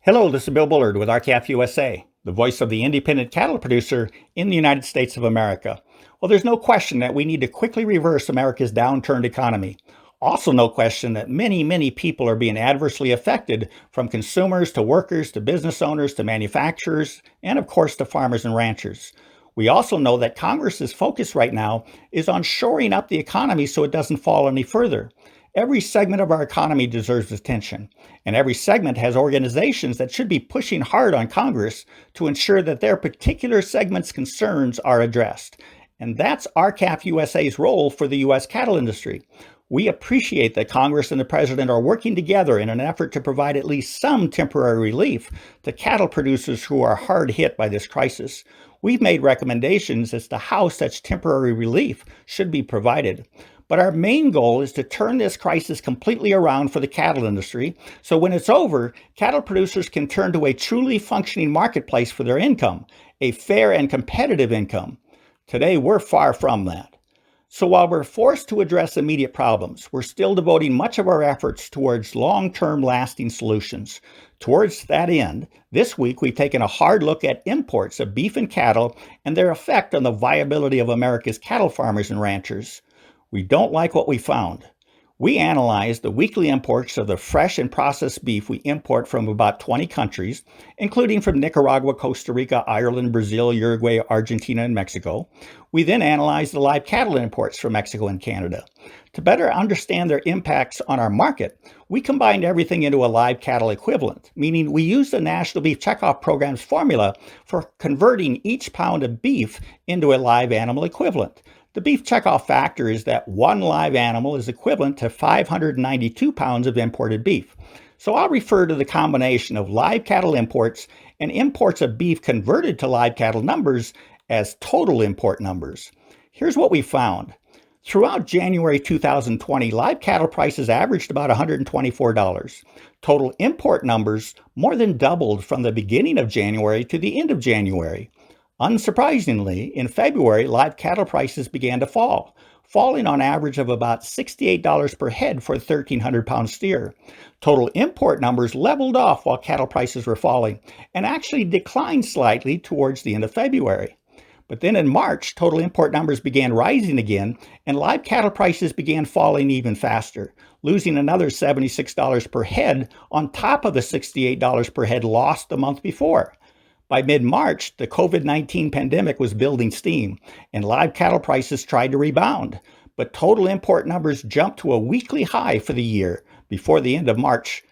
Hello, this is Bill Bullard with RCAF USA, the voice of the independent cattle producer in the United States of America. Well, there's no question that we need to quickly reverse America's downturned economy. Also, no question that many people are being adversely affected, from consumers to workers to business owners to manufacturers, and of course to farmers and ranchers. We also know that Congress's focus right now is on shoring up the economy so it doesn't fall any further. Every segment of our economy deserves attention, and every segment has organizations that should be pushing hard on Congress to ensure that their particular segment's concerns are addressed. And that's RCAF USA's role for the U.S. cattle industry. We appreciate that Congress and the President are working together in an effort to provide at least some temporary relief to cattle producers who are hard hit by this crisis. We've made recommendations as to how such temporary relief should be provided. But our main goal is to turn this crisis completely around for the cattle industry, so when it's over, cattle producers can turn to a truly functioning marketplace for their income, a fair and competitive income. Today, we're far from that. So while we're forced to address immediate problems, we're still devoting much of our efforts towards long-term lasting solutions. Towards that end, this week we've taken a hard look at imports of beef and cattle and their effect on the viability of America's cattle farmers and ranchers. We don't like what we found. We analyzed the weekly imports of the fresh and processed beef we import from about 20 countries, including from Nicaragua, Costa Rica, Ireland, Brazil, Uruguay, Argentina, and Mexico. We then analyzed the live cattle imports from Mexico and Canada. To better understand their impacts on our market, we combined everything into a live cattle equivalent, meaning we used the National Beef Checkoff Program's formula for converting each pound of beef into a live animal equivalent. The beef checkoff factor is that one live animal is equivalent to 592 pounds of imported beef. So I'll refer to the combination of live cattle imports and imports of beef converted to live cattle numbers as total import numbers. Here's what we found. Throughout January 2020, live cattle prices averaged about $124. Total import numbers more than doubled from the beginning of January to the end of January. Unsurprisingly, in February, live cattle prices began to fall, falling on average of about $68 per head for a 1,300-pound steer. Total import numbers leveled off while cattle prices were falling and actually declined slightly towards the end of February. But then in March, total import numbers began rising again, and live cattle prices began falling even faster, losing another $76 per head on top of the $68 per head lost the month before. By mid-March, the COVID-19 pandemic was building steam, and live cattle prices tried to rebound. But total import numbers jumped to a weekly high for the year before the end of March.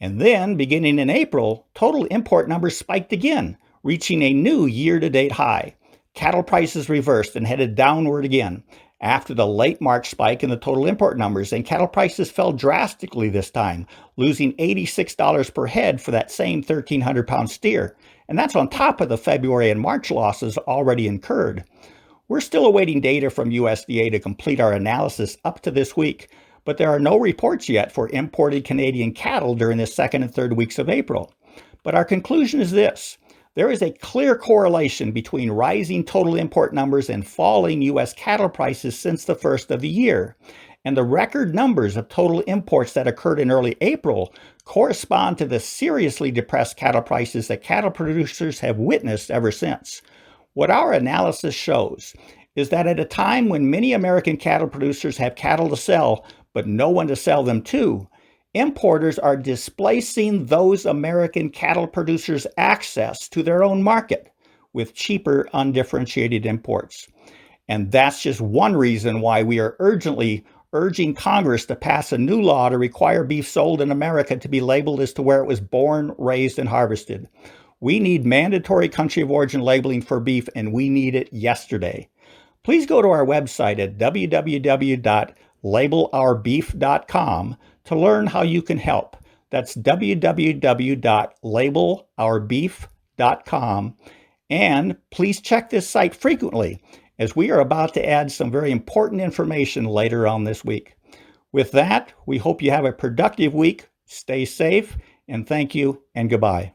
And then, beginning in April, total import numbers spiked again, reaching a new year-to-date high. Cattle prices reversed and headed downward again after the late March spike in the total import numbers, and cattle prices fell drastically this time, losing $86 per head for that same 1,300-pound steer. And that's on top of the February and March losses already incurred. We're still awaiting data from USDA to complete our analysis up to this week, but there are no reports yet for imported Canadian cattle during the second and third weeks of April. But our conclusion is this. There is a clear correlation between rising total import numbers and falling U.S. cattle prices since the first of the year. And the record numbers of total imports that occurred in early April correspond to the seriously depressed cattle prices that cattle producers have witnessed ever since. What our analysis shows is that at a time when many American cattle producers have cattle to sell, but no one to sell them to, importers are displacing those American cattle producers' access to their own market with cheaper, undifferentiated imports. And that's just one reason why we are urgently urging Congress to pass a new law to require beef sold in America to be labeled as to where it was born, raised, and harvested. We need mandatory country of origin labeling for beef, and we need it yesterday. Please go to our website at www.labelourbeef.com to learn how you can help. That's www.labelourbeef.com. And please check this site frequently, as we are about to add some very important information later on this week. With that, we hope you have a productive week. Stay safe, and thank you, and goodbye.